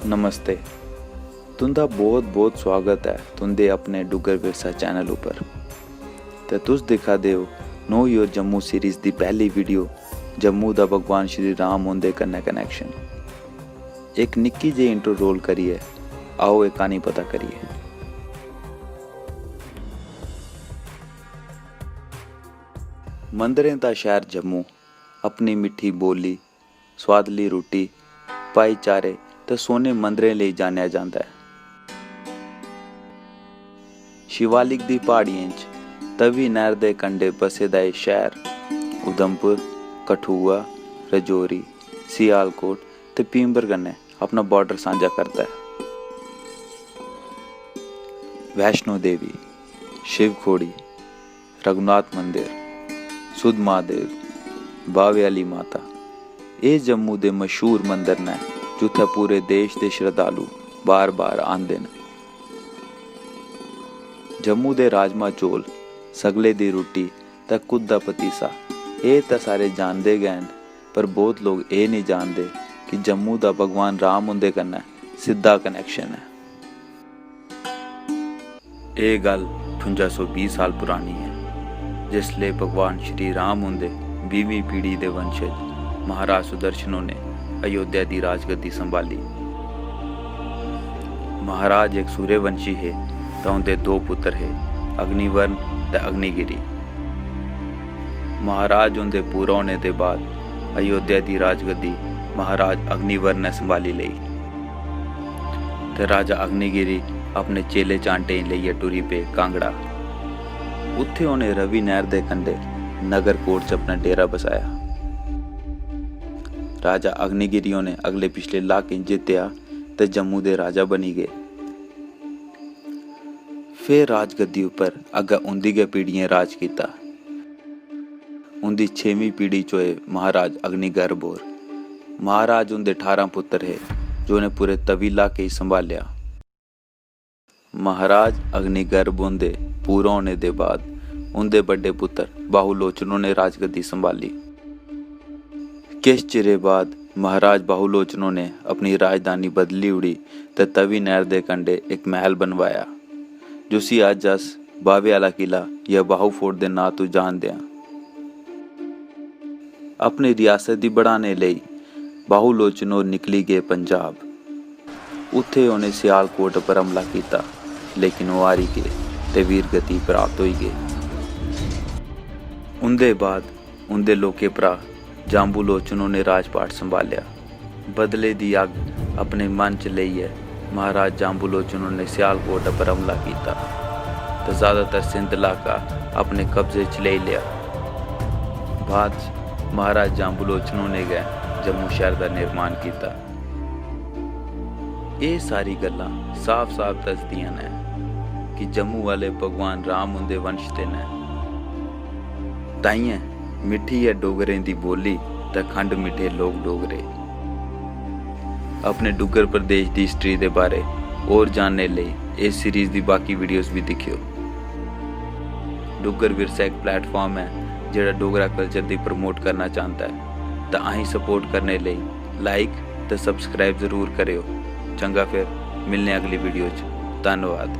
नमस्ते। तुंदा बहुत बहुत स्वागत है तुंदे अपने डुग्गर विरसा चैनल उपर। ते तुस दिखा दे हो नो योर जम्मू सीरीज़ दी पहली वीडियो जम्मू दा भगवान श्री राम हुंदे कन्नै कनैक्शन। एक निक्की जी इंट्रो रोल करिए आओ एक कहानी पता करिए। मंदिरें दा शहर जम्मू अपनी मिठी बोली, स्वादली रोटी, भाईचारे ते सोने मंदिरें ਲਈ जानिया जाता है। शिवालिक दी पहाड़ियें च तवी नहर दे कंढे बसे दा एह शहर उधमपुर, कठुआ, रजौरी, सियालकोट ते भीमबर कन्नै अपना बॉर्डर सांझा करता है। वैष्णो देवी, शिवखोड़ी, रघुनाथ मंदिर, सुध महादेव, बावे आली माता ये जम्मू दे मशहूर मंदिर ने जिथे पूरे देश के श्रद्धालु बार बार आंदे न। जम्मू दे राजमा चौल, सगले दी रोटी ते कुद दा पतीसा ये तो सारे जानते गए न, पर बहुत लोग ये नहीं जानते कि जम्मू दा भगवान राम हुंदे कन्नै सीधा कनैक्शन है। ये गल 5820 साल पुरानी है, जिसले भगवान श्री राम हुंदे 20वीं पीढ़ी दे वंशज महाराज सुदर्शनों ने अयोध्या की राजगद्दी संभाली। महाराज एक सूर्यवंशी है तो उनके दो पुत्र है, अग्निवर्ण ते अग्निगिरी। महाराज उनके पूरा होने के बाद अयोध्या की राजगद्दी महाराज अग्निवर्ण ने संभाली ली ते राजा अग्निगिरी अपने चेले चांटे लेइयै टुरी पे कांगड़ा। उत्थे उन्हें रवि नहर दे कंढे नगरकोट च अपना डेरा बसाया। राजा अग्निगिरियों ने अगले पिछले इलाके जितया ते जम्मू दे राजा बनी गए। फिर राजगद्दी उपर अग्गे उंदी गै पीढ़ियें राज किया। उंदी 6वीं पीढ़ी चोए महाराज अग्निगर्भ होर। महाराज उंदे 18 पुत्र है जो ने पूरे तवी इलाके संभालिया। महाराज अग्निगर्भ उंदे पूरा होने के बाद उनके बड़े पुत्र बाहुलोचनों ने राजगद्दी संभाली। किस चिरे बाद महाराज बाहुलोचनों ने अपनी राजधानी बदली उड़ी ते तवी नहर दे कंढे एक महल बनवाया, जिसी अज अस बावे आला किला या बाहू फोर्ट के नां तो जानते हैं। अपनी रियासत की बढ़ाने लई बाहुलोचनों निकली गए पंजाब। उत्थे उन्हें सियालकोट पर हमला किया, लेकिन वो हारी गए ते वीरगति प्राप्त हुई गई। उनके बाद उनके लोके भरा जांबूलोचनों ने राजपाट संभालिया। बदले दी अग अपने मन च लेइयै महाराज जांबूलोचनों ने सियालकोट पर हमला किया तो ज़्यादातर सिंध इलाका अपने कब्जे च ले लिया। बाद महाराज जांबूलोचनों ने गए जम्मू शहर का निर्माण किया। ये सारी गल्लां साफ साफ दसदियां ने कि जम्मू वाले भगवान राम हुंदे वंश दे ने। ताइयें मिठी है डोगरें दी बोली ते खंड मिठे लोग डोगरे। अपने डुग्गर प्रदेश की हिस्ट्री के बारे और जानने लिए इस सीरीज़ की बाकी वीडियोस भी दिखियो। डुग्गर विरसा एक प्लेटफॉर्म है जिहड़ा डोगरा कल्चर की प्रमोट करना चाहता है, तो अहीं सपोर्ट करने लिए लाइक ते सबसक्राइब जरूर करियो। चंगा फिर मिलने अगली वीडियो च। धन्यवाद।